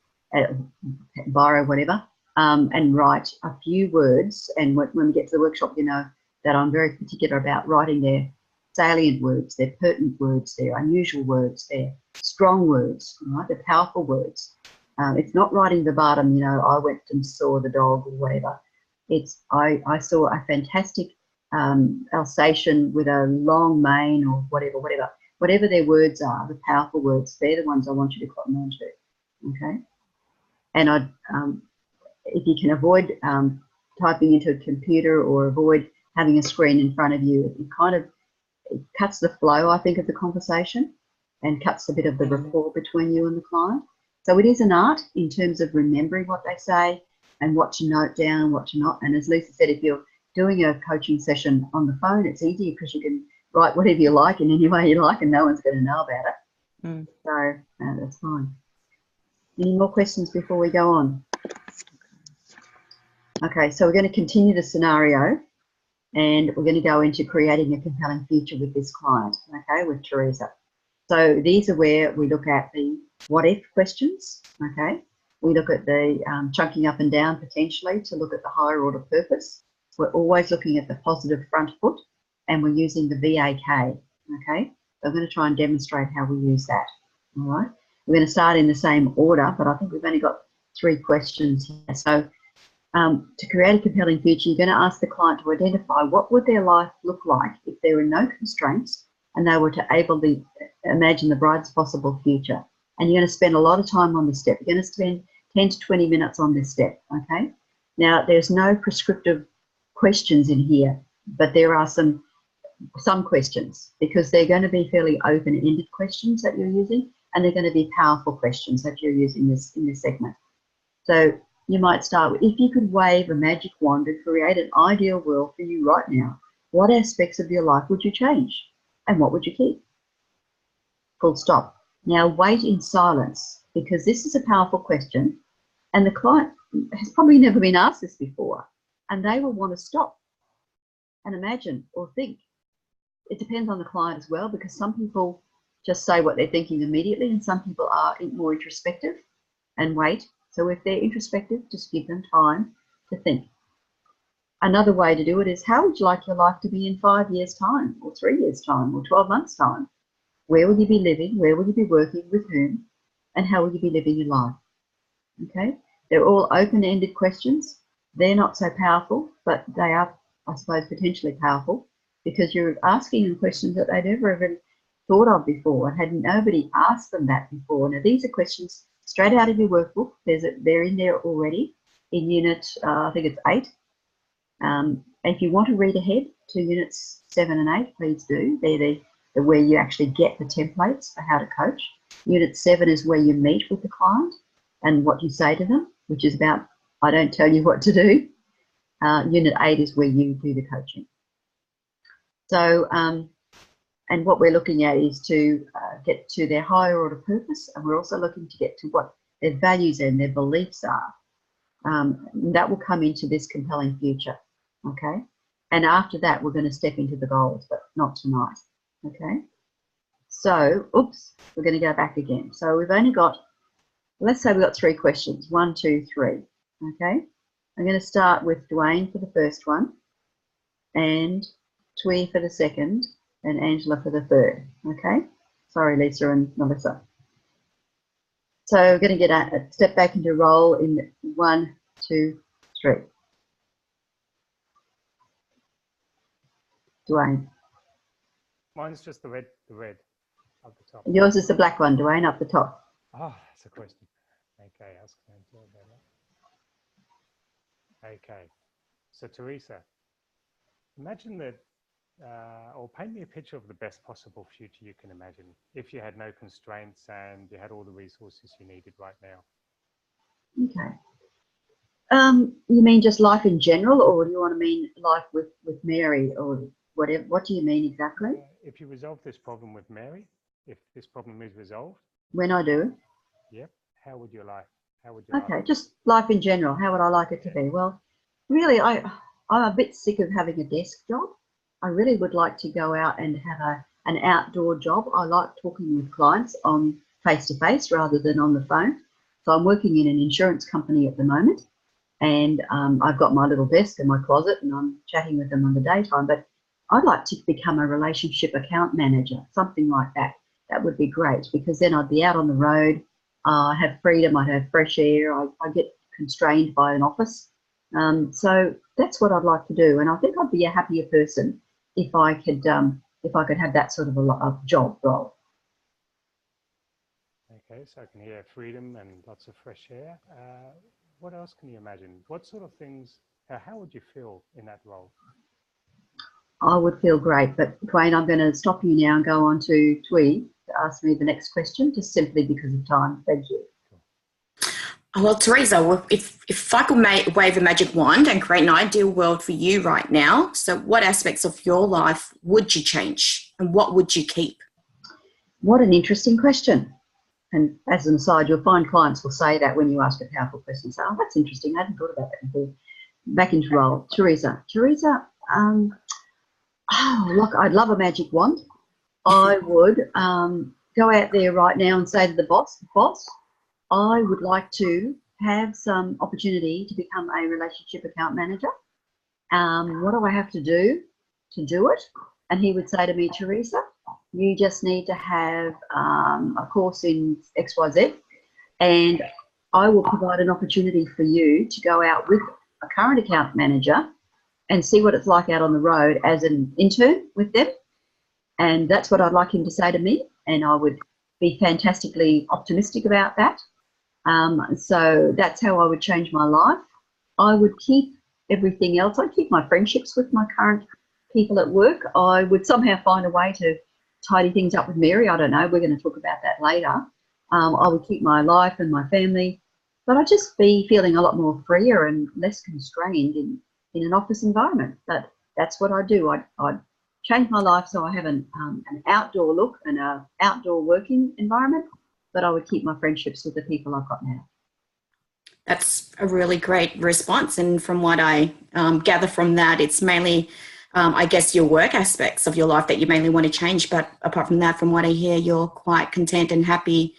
biro, whatever, and write a few words. And when we get to the workshop, you know that I'm very particular about writing their salient words, their pertinent words, their unusual words, their strong words, right? Their powerful words. It's not writing verbatim, you know, I went and saw the dog or whatever. It's I saw a fantastic Alsatian with a long mane or whatever their words are, the powerful words, they're the ones I want you to cotton on to, okay? And if you can avoid typing into a computer or avoid having a screen in front of you, it cuts the flow, I think, of the conversation and cuts a bit of the rapport between you and the client. So it is an art in terms of remembering what they say and what to note down and what to not. And as Lisa said, if you're doing a coaching session on the phone, it's easier because you can write whatever you like in any way you like and no one's going to know about it. So that's fine. Any more questions before we go on? Okay, so we're going to continue the scenario and we're going to go into creating a compelling future with this client, okay, with Teresa. So these are where we look at the what if questions, okay? We look at the chunking up and down potentially to look at the higher order purpose. We're always looking at the positive front foot and we're using the VAK, okay? So I'm going to try and demonstrate how we use that, all right? We're going to start in the same order, but I think we've only got 3 questions here. So to create a compelling future, you're going to ask the client to identify what would their life look like if there were no constraints and they were to able to imagine the brightest possible future. And you're going to spend a lot of time on this step. You're going to spend 10 to 20 minutes on this step, okay? Now, there's no prescriptive questions in here, but there are some questions because they're going to be fairly open-ended questions that you're using, and they're going to be powerful questions that you're using in this segment. So you might start with, if you could wave a magic wand and create an ideal world for you right now, what aspects of your life would you change and what would you keep? Full stop. Now wait in silence because this is a powerful question and the client has probably never been asked this before and they will want to stop and imagine or think. It depends on the client as well because some people just say what they're thinking immediately and some people are more introspective and wait. So if they're introspective, just give them time to think. Another way to do it is, how would you like your life to be in 5 years' time or 3 years' time or 12 months' time? Where will you be living? Where will you be working? With whom? And how will you be living your life? Okay, they're all open-ended questions. They're not so powerful, but they are, I suppose, potentially powerful because you're asking them questions that they'd never even thought of before and had nobody asked them that before. Now, these are questions straight out of your workbook. They're in there already in unit, I think it's 8. If you want to read ahead to units 7 and 8, please do. They're where you actually get the templates for how to coach. Unit 7 is where you meet with the client and what you say to them, which is about, I don't tell you what to do. Unit 8 is where you do the coaching. So, and what we're looking at is to get to their higher order purpose, and we're also looking to get to what their values and their beliefs are. That will come into this compelling future, okay? And after that, we're going to step into the goals, but not tonight, okay? So, oops, we're going to go back again. So we've only got, let's say we've got 3 questions, 1, 2, 3, okay? I'm going to start with Dwayne for the first one, and Twee for the second, and Angela for the third, okay? Sorry, Lisa and Melissa. So we're going to get a step back into role in 1, 2, 3. Dwayne. Mine's just the red up the top. Yours is the black one, Dwayne, up the top. Oh, that's a question. Okay, I was going to do that. Okay, so Teresa, imagine that or paint me a picture of the best possible future you can imagine if you had no constraints and you had all the resources you needed right now. Okay. You mean just life in general, or do you want to mean life with Mary, or whatever? What do you mean exactly? If you resolve this problem with Mary, if this problem is resolved, When I do? yep. How would your life? Okay, just life in general. How would I like it to be? Well, really, I'm a bit sick of having a desk job. I really would like to go out and have an outdoor job. I like talking with clients on face-to-face rather than on the phone. So I'm working in an insurance company at the moment, and I've got my little desk in my closet and I'm chatting with them on the daytime, but I'd like to become a relationship account manager, something like that. That would be great, because then I'd be out on the road, have freedom, I'd have fresh air, I get constrained by an office. So that's what I'd like to do, and I think I'd be a happier person if I could have that sort of a job role. Okay, so I can hear freedom and lots of fresh air. What else can you imagine? What sort of things, how would you feel in that role? I would feel great, but Dwayne, I'm going to stop you now and go on to Twee to ask me the next question, just simply because of time. Thank you. Well, Teresa, if I could wave a magic wand and create an ideal world for you right now, so what aspects of your life would you change and what would you keep? What an interesting question. And as an aside, you'll find clients will say that when you ask a powerful question. Say, oh, that's interesting. I hadn't thought about that before. Back into role. Teresa, look, I'd love a magic wand. I would go out there right now and say to the boss, I would like to have some opportunity to become a relationship account manager. What do I have to do it? And he would say to me, Teresa, you just need to have a course in XYZ, and I will provide an opportunity for you to go out with a current account manager and see what it's like out on the road as an intern with them. And that's what I'd like him to say to me, and I would be fantastically optimistic about that. So that's how I would change my life. I would keep everything else. I'd keep my friendships with my current people at work. I would somehow find a way to tidy things up with Mary. I don't know. We're going to talk about that later. I would keep my life and my family, but I'd just be feeling a lot more freer and less constrained in an office environment. But that's what I do. I'd change my life so I have an outdoor look and an outdoor working environment, but I would keep my friendships with the people I've got now. That's a really great response. And from what I gather from that, it's mainly, I guess, your work aspects of your life that you mainly want to change. But apart from that, from what I hear, you're quite content and happy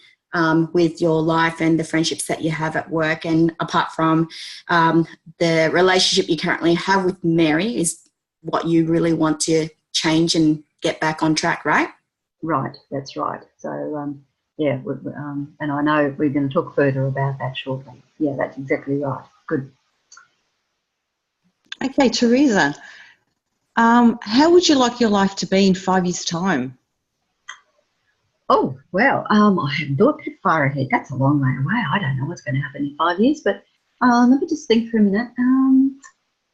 with your life and the friendships that you have at work. And apart from the relationship you currently have with Mary is what you really want to change and get back on track, right? Right, that's right. So, yeah, and I know we're going to talk further about that shortly. Yeah, that's exactly right. Good. Okay, Teresa, how would you like your life to be in 5 years' time? Oh, well, I haven't thought that far ahead. That's a long way away. I don't know what's going to happen in 5 years, but let me just think for a minute.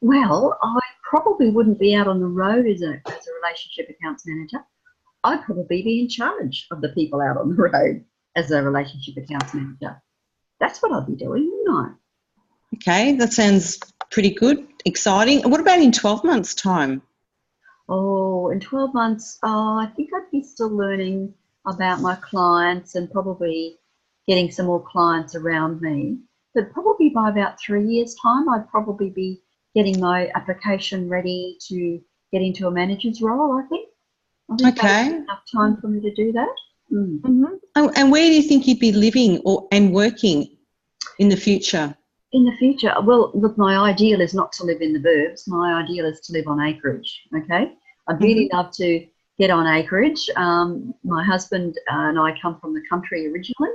Well, I probably wouldn't be out on the road as a relationship accounts manager. I'd probably be in charge of the people out on the road as a relationship accounts manager. That's what I'd be doing, wouldn't I? Okay, that sounds pretty good, exciting. What about in 12 months' time? Oh, in 12 months, I think I'd be still learning about my clients and probably getting some more clients around me. But probably by about 3 years' time, I'd probably be getting my application ready to get into a manager's role, I think. Okay. Enough time for me to do that. Mm-hmm. Oh, and where do you think you'd be living and working in the future? In the future, well, look, my ideal is not to live in the burbs. My ideal is to live on acreage, okay? I'd really love to get on acreage. My husband and I come from the country originally,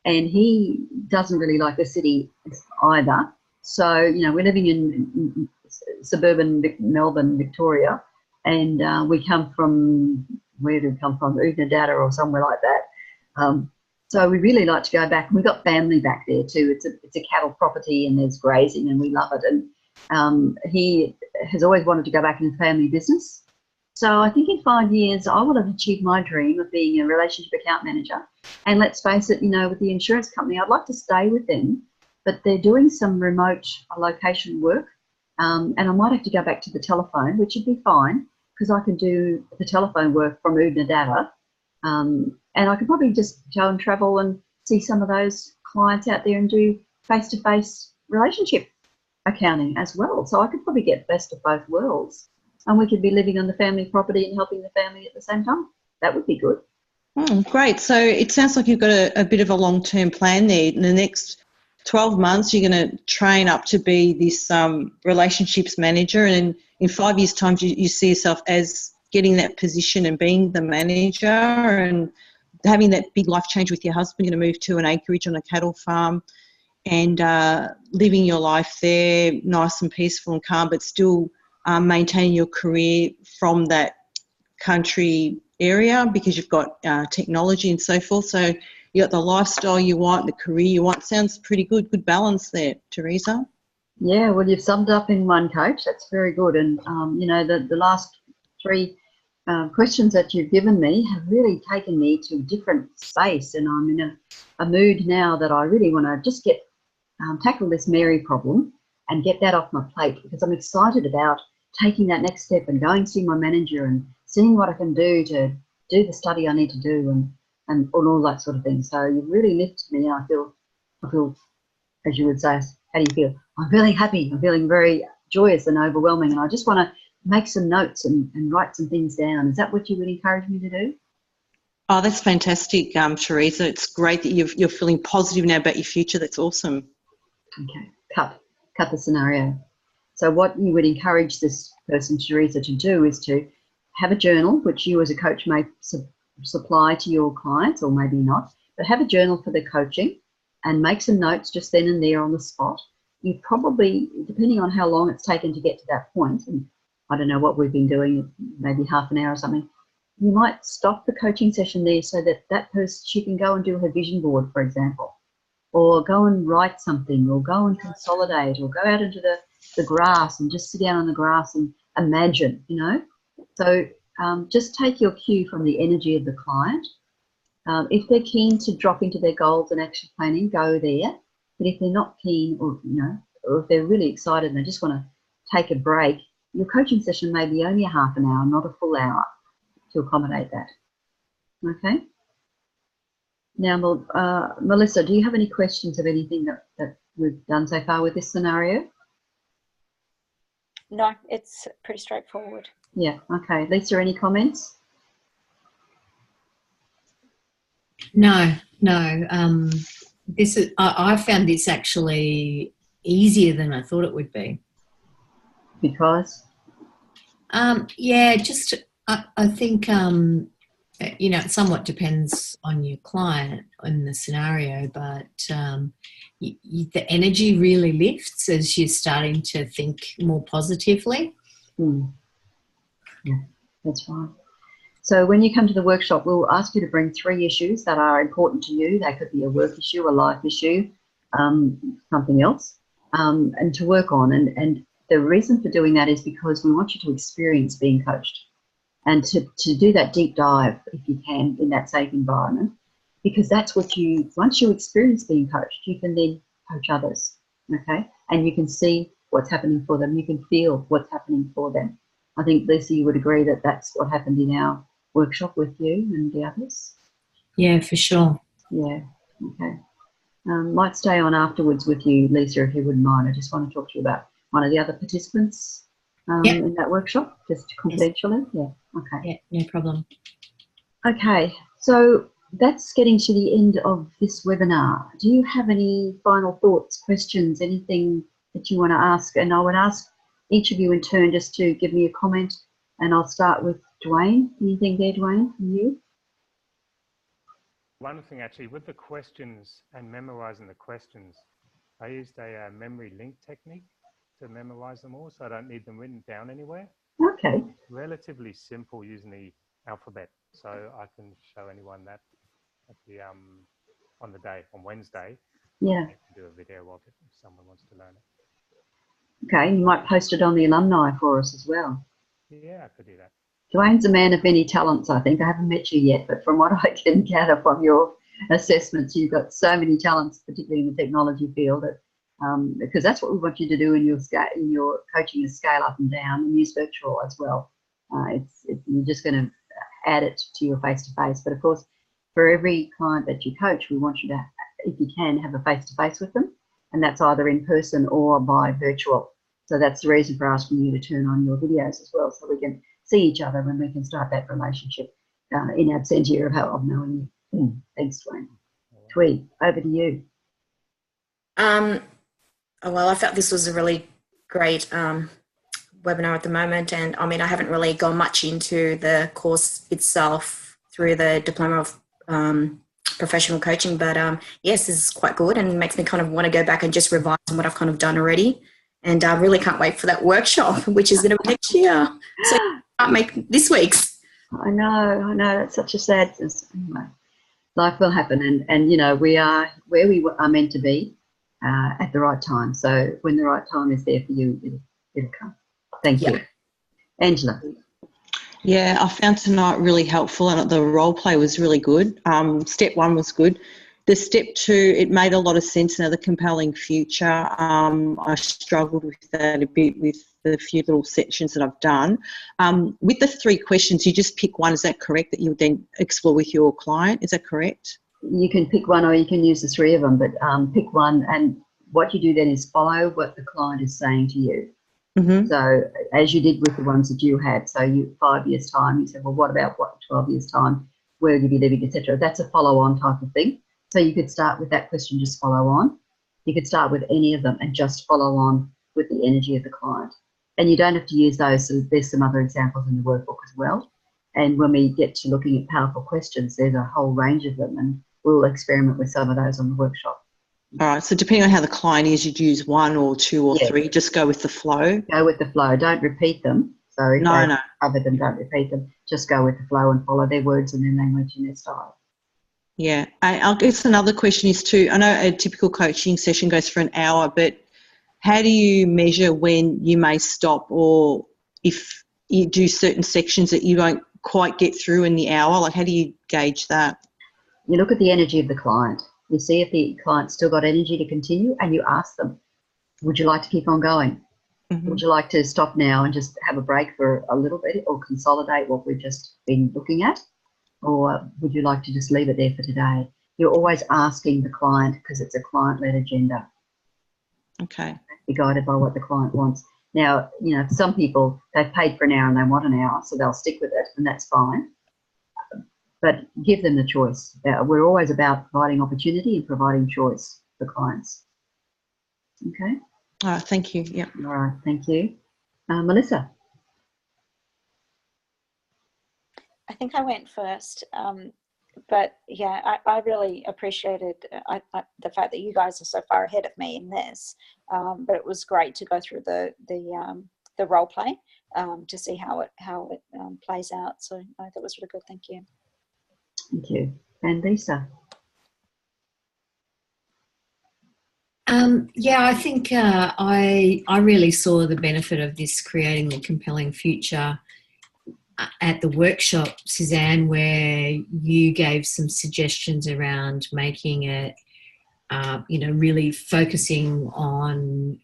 and he doesn't really like the city either. So, you know, we're living in suburban Melbourne, Victoria, and we come from, where do we come from? Oodnadatta or somewhere like that. So we really like to go back. We've got family back there too. It's a cattle property and there's grazing and we love it. And he has always wanted to go back into family business. So I think in 5 years, I will have achieved my dream of being a relationship account manager. And let's face it, with the insurance company, I'd like to stay with them, but they're doing some remote location work. And I might have to go back to the telephone, which would be fine because I can do the telephone work from Oodnadatta. And I could probably just go and travel and see some of those clients out there and do face-to-face relationship accounting as well. So I could probably get best of both worlds. And we could be living on the family property and helping the family at the same time. That would be good. Great. So it sounds like you've got a bit of a long-term plan there. In the next 12 months, you're going to train up to be this relationships manager. And in 5 years' time, you see yourself as getting that position and being the manager and having that big life change with your husband. You're going to move to an acreage on a cattle farm and living your life there nice and peaceful and calm, but still maintaining your career from that country area because you've got technology and so forth. So you got the lifestyle you want, the career you want. Sounds pretty good. Good balance there, Teresa. Yeah, well, you've summed up in one, Coach. That's very good. And, the last three questions that you've given me have really taken me to a different space. And I'm in a mood now that I really want to just tackle this Mary problem and get that off my plate because I'm excited about taking that next step and going to see my manager and seeing what I can do to do the study I need to do and all that sort of thing. So you've really lifted me. I feel, as you would say, how do you feel? I'm feeling happy. I'm feeling very joyous and overwhelming. And I just want to make some notes and write some things down. Is that what you would encourage me to do? Oh, that's fantastic, Teresa. It's great that you're feeling positive now about your future. That's awesome. Okay, cut the scenario. So what you would encourage this person, Teresa, to do is to have a journal, which you as a coach may supply to your clients or maybe not, but have a journal for the coaching and make some notes just then and there on the spot. You probably, depending on how long it's taken to get to that point, and I don't know what we've been doing, maybe half an hour or something, you might stop the coaching session there so that person, she can go and do her vision board, for example, or go and write something, or go and consolidate, or go out into the grass and just sit down on the grass and imagine, So just take your cue from the energy of the client. If they're keen to drop into their goals and action planning, go there. But if they're not keen or if they're really excited and they just want to take a break, your coaching session may be only a half an hour, not a full hour to accommodate that. Okay? Now, Melissa, do you have any questions of anything that we've done so far with this scenario? No, it's pretty straightforward. Yeah, okay. Lisa, any comments? No. This is. I found this actually easier than I thought it would be. Because? Just I think it somewhat depends on your client in the scenario, but the energy really lifts as you're starting to think more positively. Yeah, that's right. So when you come to the workshop, we'll ask you to bring 3 issues that are important to you. They could be a work issue, a life issue, something else, and to work on. And the reason for doing that is because we want you to experience being coached and to do that deep dive, if you can, in that safe environment, because that's what once you experience being coached, you can then coach others, okay? And you can see what's happening for them. You can feel what's happening for them. I think, Lisa, you would agree that that's what happened in our workshop with you and the others? Yeah, for sure. Yeah, okay. Might stay on afterwards with you, Lisa, if you wouldn't mind. I just want to talk to you about one of the other participants in that workshop, just confidentially. Yes. Yeah, okay. Yeah, no problem. Okay, so that's getting to the end of this webinar. Do you have any final thoughts, questions, anything that you want to ask? And I would ask each of you in turn just to give me a comment, and I'll start with Dwayne. Anything there, Dwayne, from you? One thing actually, with the questions and memorizing the questions, I used a memory link technique to memorize them all, so I don't need them written down anywhere. Okay. Relatively simple using the alphabet, so I can show anyone that at the on the day, on Wednesday. Yeah. I can do a video of it if someone wants to learn it. Okay, you might post it on the alumni for us as well. Yeah, I could do that. Dwayne's a man of many talents, I think. I haven't met you yet, but from what I can gather from your assessments, you've got so many talents, particularly in the technology field, that, because that's what we want you to do in your coaching, is scale up and down and use virtual as well. You're just going to add it to your face-to-face. But of course, for every client that you coach, we want you to, if you can, have a face-to-face with them, and that's either in person or by virtual. So that's the reason for asking you to turn on your videos as well, so we can see each other when we can start that relationship in absentia of knowing you. Thanks, Dwayne. Twee, over to you. Well, I felt this was a really great webinar at the moment, and I mean, I haven't really gone much into the course itself through the Diploma of Professional Coaching, but yes, this is quite good and makes me kind of want to go back and just revise on what I've kind of done already. And I really can't wait for that workshop, which is going to be next year. So I can't make this week's. I know. That's such a sad. Anyway, life will happen, and you know, we are where we are meant to be at the right time. So when the right time is there for you, it'll come. Thank you, Angela. Yeah, I found tonight really helpful, and the role play was really good. Step 1 was good. The step 2, it made a lot of sense. Now, the compelling future, I struggled with that a bit with the few little sections that I've done. With the 3 questions, you just pick one. Is that correct? That you would then explore with your client? Is that correct? You can pick one, or you can use the 3 of them, but pick one. And what you do then is follow what the client is saying to you. Mm-hmm. So as you did with the ones that you had, so 5 years' time, you said, well, what about 12 years' time? Where will you be living, etc.? That's a follow-on type of thing. So you could start with that question, just follow on. You could start with any of them and just follow on with the energy of the client. And you don't have to use those. So there's some other examples in the workbook as well. And when we get to looking at powerful questions, there's a whole range of them, and we'll experiment with some of those on the workshop. All right. So depending on how the client is, you'd use 1 or 2 or 3. Just go with the flow. Go with the flow. Don't repeat them. So if No. covered them, don't repeat them. Just go with the flow and follow their words and their language and their style. Yeah. I guess another question is too, I know a typical coaching session goes for an hour, but how do you measure when you may stop, or if you do certain sections that you won't quite get through in the hour? Like, how do you gauge that? You look at the energy of the client. You see if the client's still got energy to continue, and you ask them, would you like to keep on going? Mm-hmm. Would you like to stop now and just have a break for a little bit, or consolidate what we've just been looking at? Or would you like to just leave it there for today? You're always asking the client, because it's a client-led agenda. Okay. Be guided by what the client wants. Now, you know, some people, they've paid for an hour and they want an hour, so they'll stick with it, and that's fine. But give them the choice. We're always about providing opportunity and providing choice for clients. Okay? All right, thank you. Yeah. All right, thank you. Melissa? I think I went first, but yeah, I really appreciated the fact that you guys are so far ahead of me in this. But it was great to go through the role play to see how it plays out. So that was really good. Thank you. Thank you. And Lisa? I think I really saw the benefit of this creating the compelling future at the workshop, Suzanne, where you gave some suggestions around making it, really focusing on,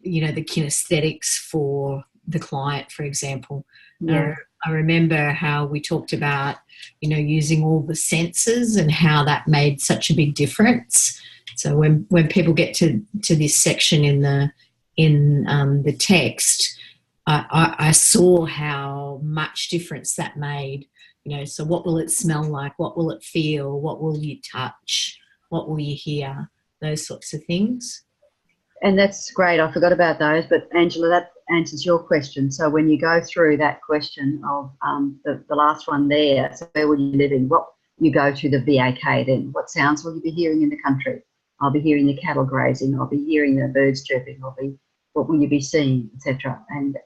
the kinesthetics for the client, for example. Yeah. I remember how we talked about, using all the senses and how that made such a big difference. So when people get to this section in the text, I saw how much difference that made. So what will it smell like? What will it feel? What will you touch? What will you hear? Those sorts of things. And that's great. I forgot about those, but Angela, that answers your question. So when you go through that question of the last one there, so where will you live in? What you go to the VAK then? What sounds will you be hearing in the country? I'll be hearing the cattle grazing. I'll be hearing the birds chirping. What will you be seeing, etc. And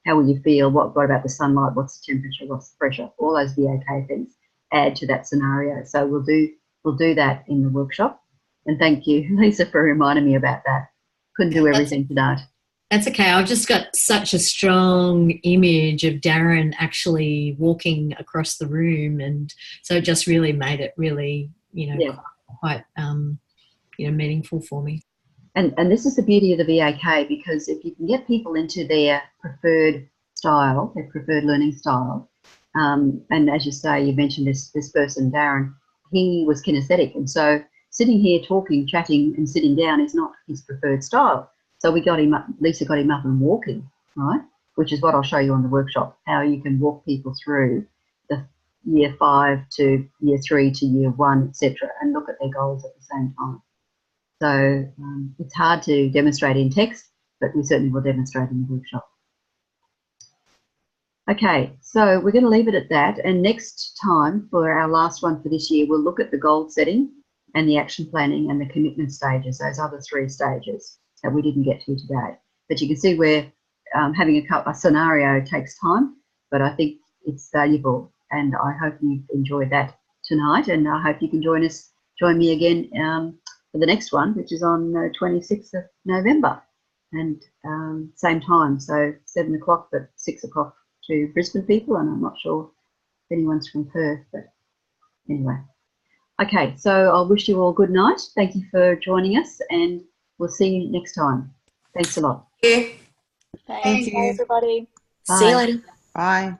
how will you feel? What about the sunlight? What's the temperature? What's the pressure? All those VAK things add to that scenario. So we'll do that in the workshop. And thank you, Lisa, for reminding me about that. Couldn't do everything tonight. That's okay. I've just got such a strong image of Darren actually walking across the room, and so it just really made it really, quite, meaningful for me. And this is the beauty of the VAK, because if you can get people into their preferred style, their preferred learning style, and as you say, you mentioned this person, Darren, he was kinesthetic, and so sitting here talking, chatting, and sitting down is not his preferred style. So we got him up, Lisa got him up and walking, right? Which is what I'll show you on the workshop, how you can walk people through the year 5 to year 3 to year 1, etc., and look at their goals at the same time. So it's hard to demonstrate in text, but we certainly will demonstrate in the workshop. Okay, so we're going to leave it at that, and next time for our last one for this year, we'll look at the goal setting and the action planning and the commitment stages, those other 3 stages that we didn't get to today. But you can see where having a scenario takes time, but I think it's valuable, and I hope you've enjoyed that tonight, and I hope you can join me again for the next one, which is on the 26th of November, and same time, so 7 o'clock, but 6 o'clock to Brisbane people, and I'm not sure if anyone's from Perth, but anyway. Okay, so I'll wish you all good night. Thank you for joining us, and we'll see you next time. Thanks a lot. Thank you. Thanks, you. everybody. Bye. See you later. Bye.